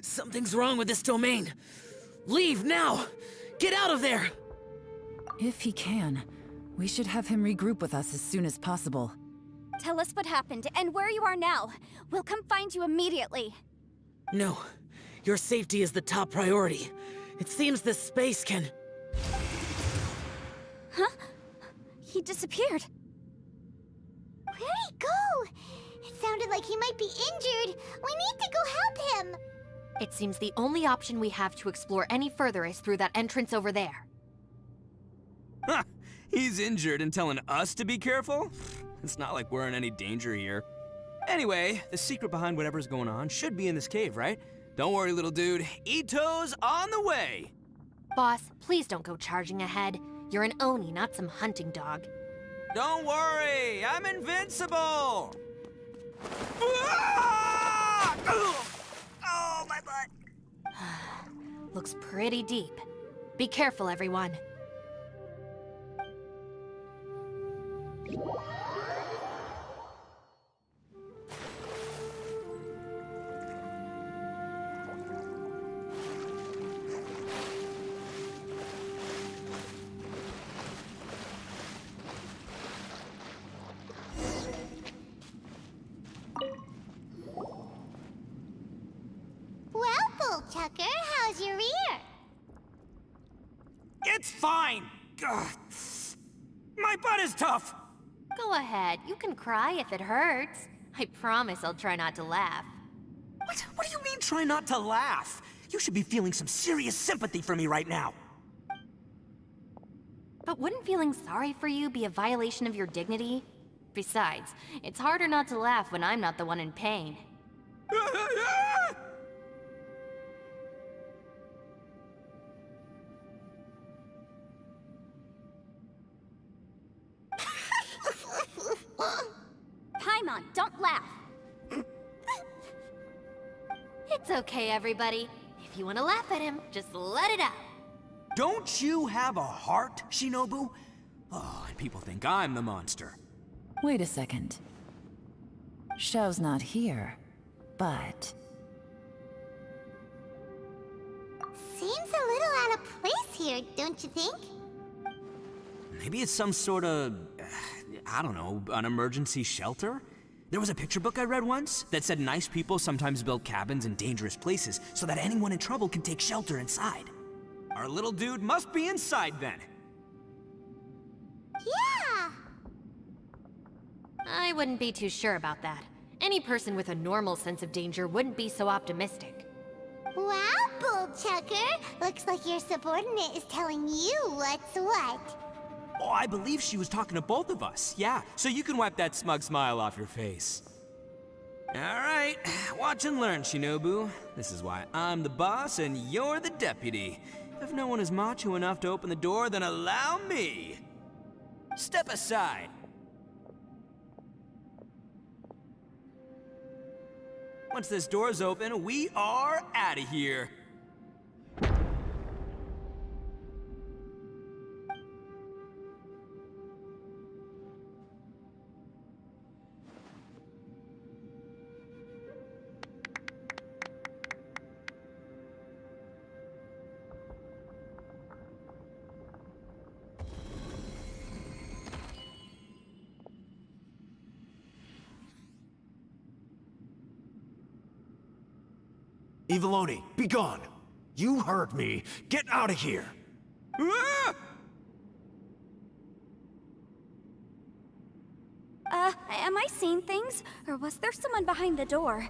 Something's wrong with this domain. Leave now! Get out of there! If he can, we should have him regroup with us as soon as possible. Tell us what happened and where you are now. We'll come find you immediately. No. Your safety is the top priority. It seems this space can... Huh? He disappeared. Where'd he go? It sounded like he might be injured. We need to go help him. It seems the only option we have to explore any further is through that entrance over there. Huh, he's injured and telling us to be careful? It's not like we're in any danger here. Anyway, the secret behind whatever's going on should be in this cave, right? Don't worry, little dude. Ito's on the way! Boss, please don't go charging ahead. You're an Oni, not some hunting dog. Don't worry, I'm invincible! Ah! Oh, my butt! Looks pretty deep. Be careful, everyone. Well, Bullchucker, how's your ear? It's fine! Ugh. My butt is tough! Go ahead, you can cry if it hurts. I promise I'll try not to laugh. What do you mean, try not to laugh? You should be feeling some serious sympathy for me right now. But wouldn't feeling sorry for you be a violation of your dignity? Besides, it's harder not to laugh when I'm not the one in pain. Paimon, don't laugh. It's okay, everybody. If you want to laugh at him, just let it out. Don't you have a heart, Shinobu? Oh, and people think I'm the monster. Wait a second. Xiao's not here, but... Seems a little out of place here, don't you think? Maybe it's some sort of, I don't know, an emergency shelter? There was a picture book I read once that said nice people sometimes build cabins in dangerous places so that anyone in trouble can take shelter inside. Our little dude must be inside then. Yeah! I wouldn't be too sure about that. Any person with a normal sense of danger wouldn't be so optimistic. Wow, Bullchucker! Looks like your subordinate is telling you what's what. Oh, I believe she was talking to both of us. Yeah, so you can wipe that smug smile off your face. All right, watch and learn, Shinobu. This is why I'm the boss and you're the deputy. If no one is macho enough to open the door, then allow me. Step aside. Once this door's open, we are out of here. Eviloni, be gone! You heard me! Get out of here! Ah! Am I seeing things? Or was there someone behind the door?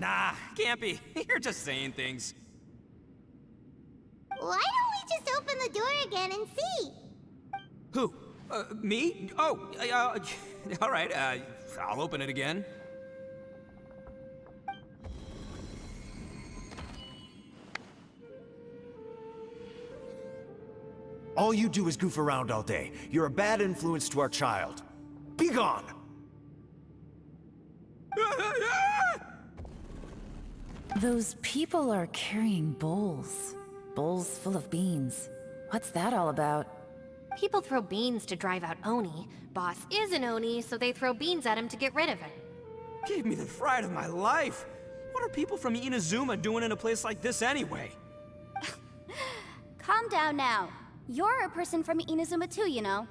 Nah, can't be. You're just saying things. Why don't we just open the door again and see? Who? Me? Oh, all right, I'll open it again. All you do is goof around all day. You're a bad influence to our child. Be gone! Those people are carrying bowls. Bowls full of beans. What's that all about? People throw beans to drive out Oni. Boss is an Oni, so they throw beans at him to get rid of him. Gave me the fright of my life. What are people from Inazuma doing in a place like this anyway? Calm down now. You're a person from Inazuma too, you know.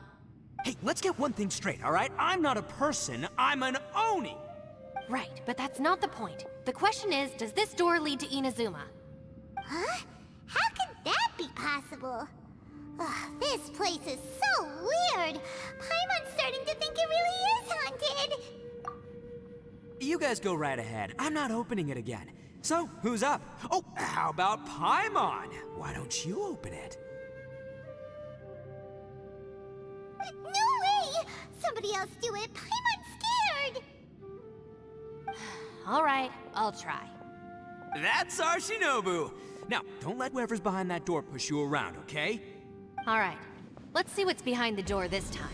Hey, let's get one thing straight, all right? I'm not a person, I'm an Oni! Right, but that's not the point. The question is, does this door lead to Inazuma? Huh? How could that be possible? Ugh, this place is so weird. Paimon's starting to think it really is haunted. You guys go right ahead. I'm not opening it again. So, who's up? Oh, how about Paimon? Why don't you open it? No way! Somebody else do it. Paimon's scared. All right, I'll try. That's our Shinobu! Now, don't let whoever's behind that door push you around, okay? All right, let's see what's behind the door this time.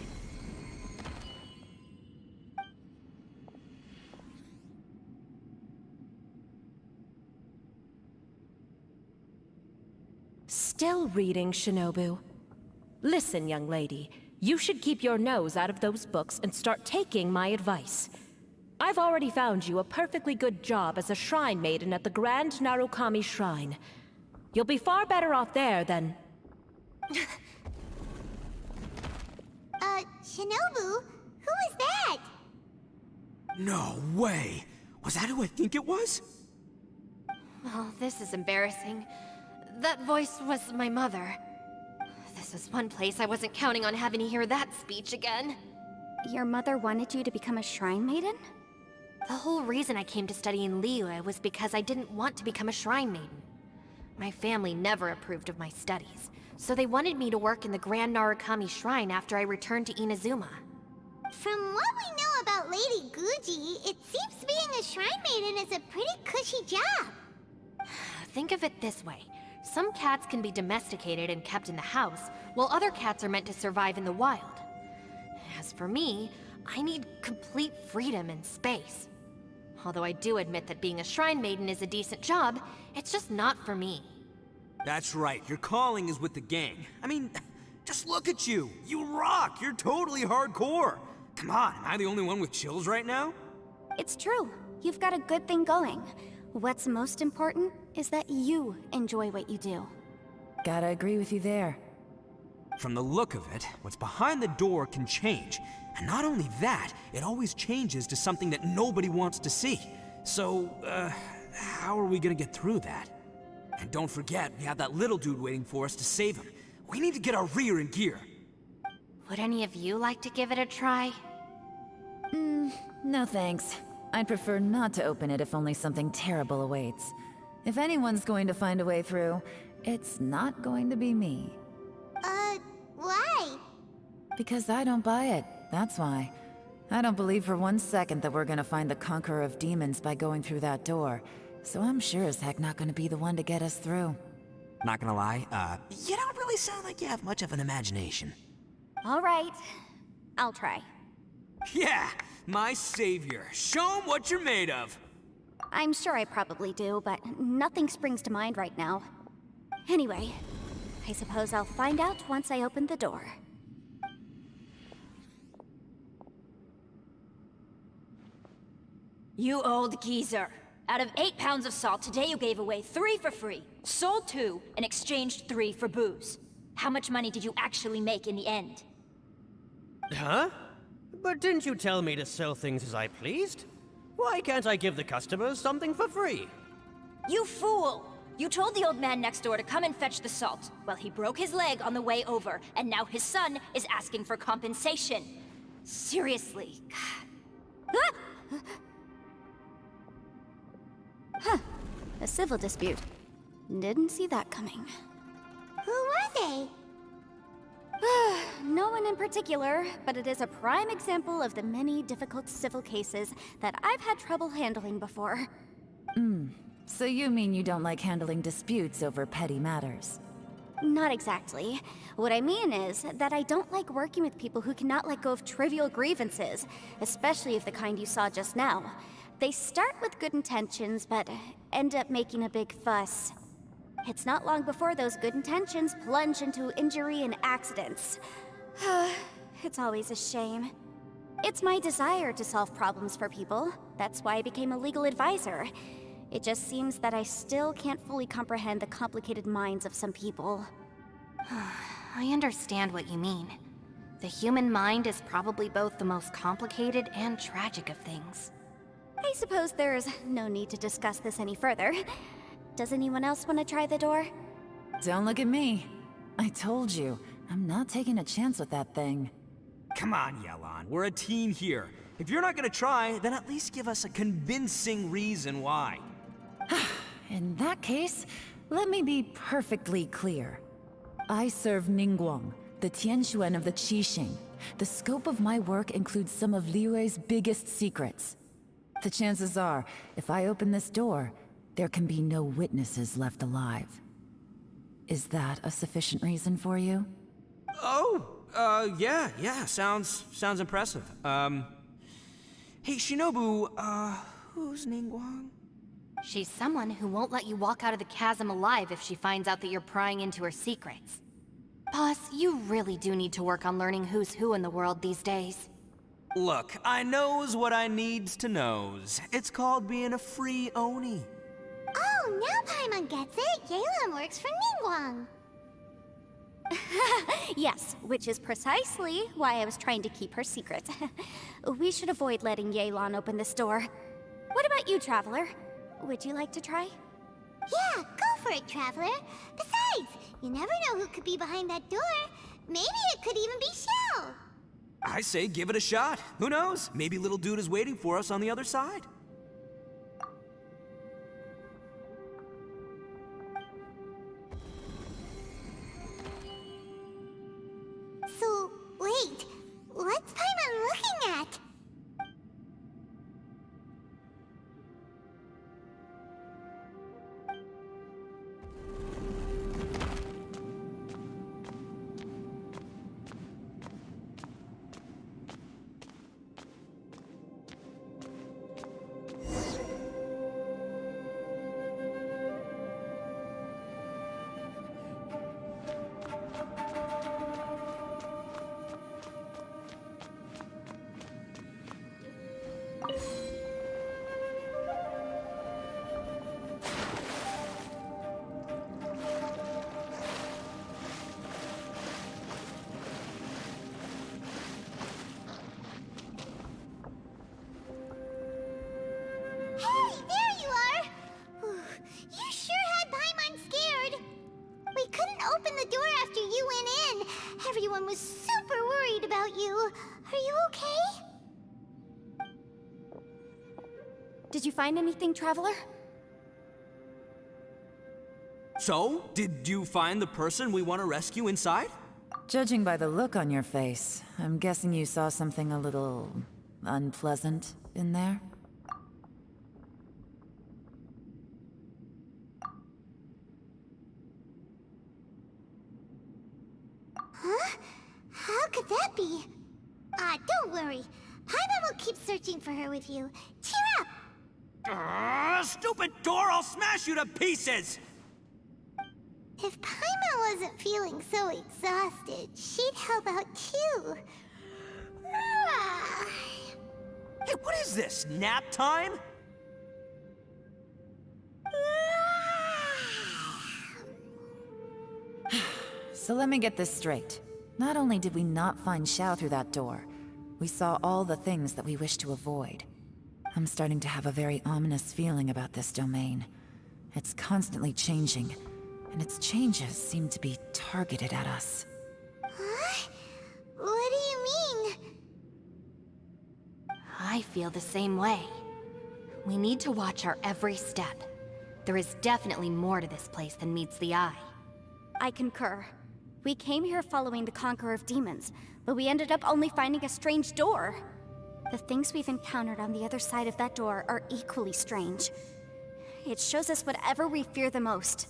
Still reading, Shinobu. Listen, young lady. You should keep your nose out of those books and start taking my advice. I've already found you a perfectly good job as a shrine maiden at the Grand Narukami Shrine. You'll be far better off there than... Shinobu? Who is that? No way! Was that who I think it was? Oh, this is embarrassing. That voice was my mother. This is one place I wasn't counting on having to hear that speech again. Your mother wanted you to become a shrine maiden? The whole reason I came to study in Liyue was because I didn't want to become a shrine maiden. My family never approved of my studies, so they wanted me to work in the Grand Narukami Shrine after I returned to Inazuma. From what we know about Lady Guji, it seems being a shrine maiden is a pretty cushy job. Think of it this way. Some cats can be domesticated and kept in the house, while other cats are meant to survive in the wild. As for me, I need complete freedom and space. Although I do admit that being a shrine maiden is a decent job, it's just not for me. That's right, your calling is with the gang. I mean, just look at you. You rock, you're totally hardcore. Come on, am I the only one with chills right now? It's true. You've got a good thing going. What's most important is that you enjoy what you do. Gotta agree with you there. From the look of it, what's behind the door can change. And not only that, it always changes to something that nobody wants to see. So, how are we gonna get through that? And don't forget, we have that little dude waiting for us to save him. We need to get our rear in gear. Would any of you like to give it a try? No thanks. I'd prefer not to open it if only something terrible awaits. If anyone's going to find a way through, it's not going to be me. Why? Because I don't buy it, that's why. I don't believe for 1 second that we're gonna find the Conqueror of Demons by going through that door. So I'm sure as heck not gonna be the one to get us through. Not gonna lie, you don't really sound like you have much of an imagination. All right. I'll try. Yeah, my savior. Show 'em what you're made of. I'm sure I probably do, but nothing springs to mind right now. Anyway, I suppose I'll find out once I open the door. You old geezer. Out of 8 pounds of salt, today you gave away 3 for free, sold 2, and exchanged 3 for booze. How much money did you actually make in the end? Huh? But didn't you tell me to sell things as I pleased? Why can't I give the customers something for free? You fool! You told the old man next door to come and fetch the salt. Well, he broke his leg on the way over, and now his son is asking for compensation. Seriously. Huh. A civil dispute. Didn't see that coming. Who were they? No one in particular, but it is a prime example of the many difficult civil cases that I've had trouble handling before. So you mean you don't like handling disputes over petty matters? Not exactly. What I mean is that I don't like working with people who cannot let go of trivial grievances, especially of the kind you saw just now. They start with good intentions, but end up making a big fuss. It's not long before those good intentions plunge into injury and accidents. It's always a shame. It's my desire to solve problems for people. That's why I became a legal advisor. It just seems that I still can't fully comprehend the complicated minds of some people. I understand what you mean. The human mind is probably both the most complicated and tragic of things. I suppose there's no need to discuss this any further. Does anyone else want to try the door? Don't look at me. I told you, I'm not taking a chance with that thing. Come on, Yelan, we're a team here. If you're not gonna try, then at least give us a convincing reason why. In that case, let me be perfectly clear. I serve Ningguang, the Tianquan of the Qixing. The scope of my work includes some of Liyue's biggest secrets. The chances are, if I open this door, there can be no witnesses left alive. Is that a sufficient reason for you? Yeah, sounds impressive. Hey, Shinobu, who's Ningguang? She's someone who won't let you walk out of the chasm alive if she finds out that you're prying into her secrets. Boss, you really do need to work on learning who's who in the world these days. Look, I knows what I needs to knows. It's called being a free Oni. Oh, now Paimon gets it. Yelan works for Ningguang. Yes, which is precisely why I was trying to keep her secret. We should avoid letting Yelan open this door. What about you, Traveler? Would you like to try? Yeah, go for it, Traveler. Besides, you never know who could be behind that door. Maybe it could even be Shell. I say give it a shot. Who knows? Maybe little dude is waiting for us on the other side. So, wait. What's Paimon looking at? Hey, there you are! You sure had Paimon scared. We couldn't open the door after you went in. Everyone was super worried about you. Are you okay? Did you find anything, Traveler? So, did you find the person we want to rescue inside? Judging by the look on your face, I'm guessing you saw something a little unpleasant in there? Huh? How could that be? Don't worry. Paimon will keep searching for her with you. Cheer up! Stupid door! I'll smash you to pieces! If Paimon wasn't feeling so exhausted, she'd help out too. Hey, what is this? Nap time? So let me get this straight. Not only did we not find Xiao through that door, we saw all the things that we wish to avoid. I'm starting to have a very ominous feeling about this domain. It's constantly changing, and its changes seem to be targeted at us. Huh? What do you mean? I feel the same way. We need to watch our every step. There is definitely more to this place than meets the eye. I concur. We came here following the Conqueror of Demons, but we ended up only finding a strange door. The things we've encountered on the other side of that door are equally strange. It shows us whatever we fear the most.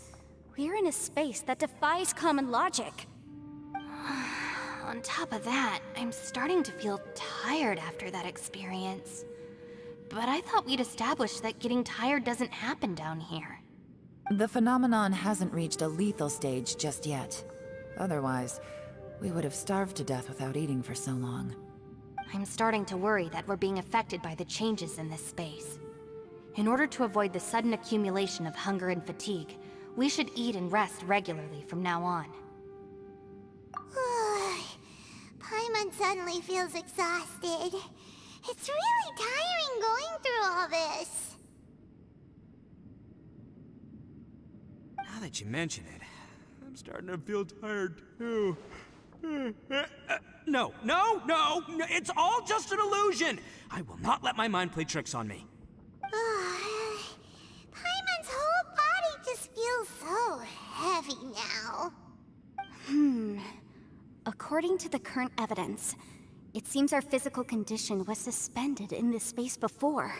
We're in a space that defies common logic. On top of that, I'm starting to feel tired after that experience. But I thought we'd established that getting tired doesn't happen down here. The phenomenon hasn't reached a lethal stage just yet. Otherwise, we would have starved to death without eating for so long. I'm starting to worry that we're being affected by the changes in this space. In order to avoid the sudden accumulation of hunger and fatigue, we should eat and rest regularly from now on. Paimon suddenly feels exhausted. It's really tiring going through all this. Now that you mention it, I'm starting to feel tired too. No, it's all just an illusion! I will not let my mind play tricks on me. Paimon's whole body just feels so heavy now. According to the current evidence, it seems our physical condition was suspended in this space before,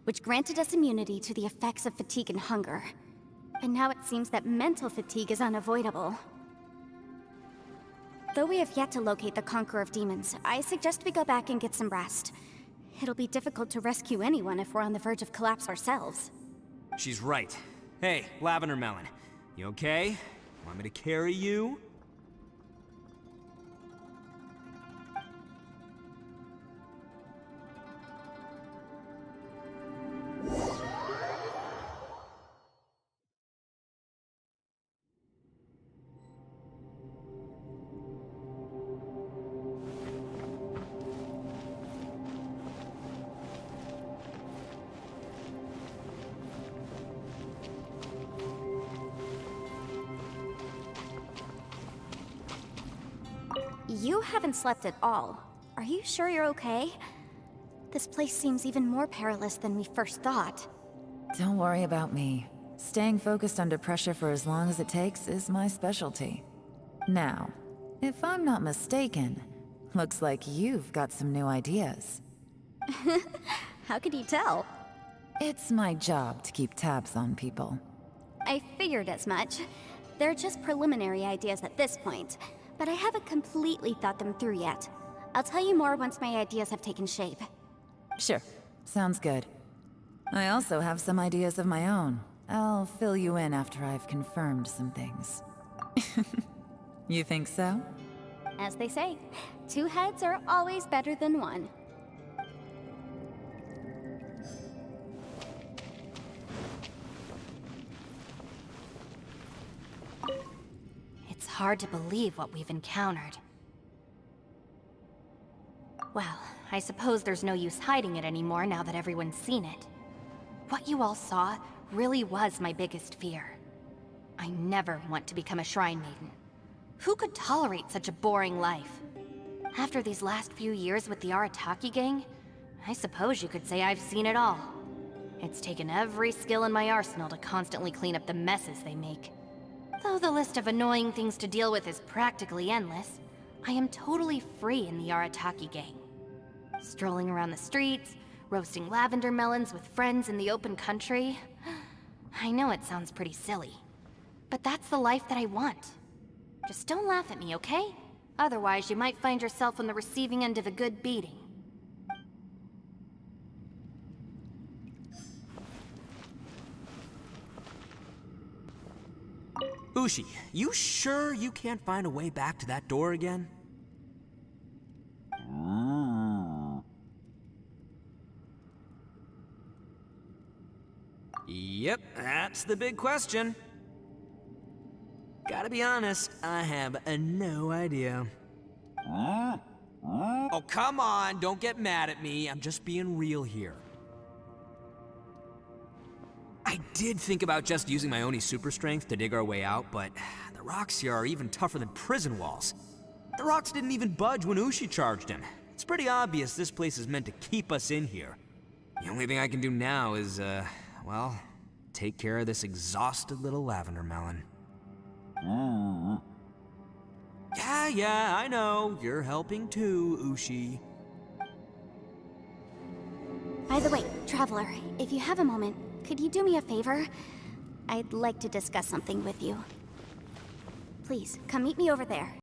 which granted us immunity to the effects of fatigue and hunger. And now it seems that mental fatigue is unavoidable. Though we have yet to locate the Conqueror of Demons, I suggest we go back and get some rest. It'll be difficult to rescue anyone if we're on the verge of collapse ourselves. She's right. Hey, Lavender Melon, you okay? Want me to carry you? You haven't slept at all. Are you sure you're okay? This place seems even more perilous than we first thought. Don't worry about me. Staying focused under pressure for as long as it takes is my specialty. Now, if I'm not mistaken, looks like you've got some new ideas. How could you tell? It's my job to keep tabs on people. I figured as much. They're just preliminary ideas at this point, but I haven't completely thought them through yet. I'll tell you more once my ideas have taken shape. Sure, sounds good. I also have some ideas of my own. I'll fill you in after I've confirmed some things. You think so? As they say, two heads are always better than one. It's hard to believe what we've encountered. Well, I suppose there's no use hiding it anymore now that everyone's seen it. What you all saw really was my biggest fear. I never want to become a Shrine Maiden. Who could tolerate such a boring life? After these last few years with the Arataki gang, I suppose you could say I've seen it all. It's taken every skill in my arsenal to constantly clean up the messes they make. Though the list of annoying things to deal with is practically endless, I am totally free in the Arataki gang. Strolling around the streets, roasting lavender melons with friends in the open country. I know it sounds pretty silly, but that's the life that I want. Just don't laugh at me, okay? Otherwise, you might find yourself on the receiving end of a good beating. Ushi, you sure you can't find a way back to that door again? Yep, that's the big question. Gotta be honest, I have no idea. Oh, come on, don't get mad at me. I'm just being real here. I did think about just using my Oni super strength to dig our way out, but the rocks here are even tougher than prison walls. The rocks didn't even budge when Ushi charged him. It's pretty obvious this place is meant to keep us in here. The only thing I can do now is, well, take care of this exhausted little lavender melon. Yeah, I know. You're helping too, Ushi. By the way, Traveler, if you have a moment, could you do me a favor? I'd like to discuss something with you. Please, come meet me over there.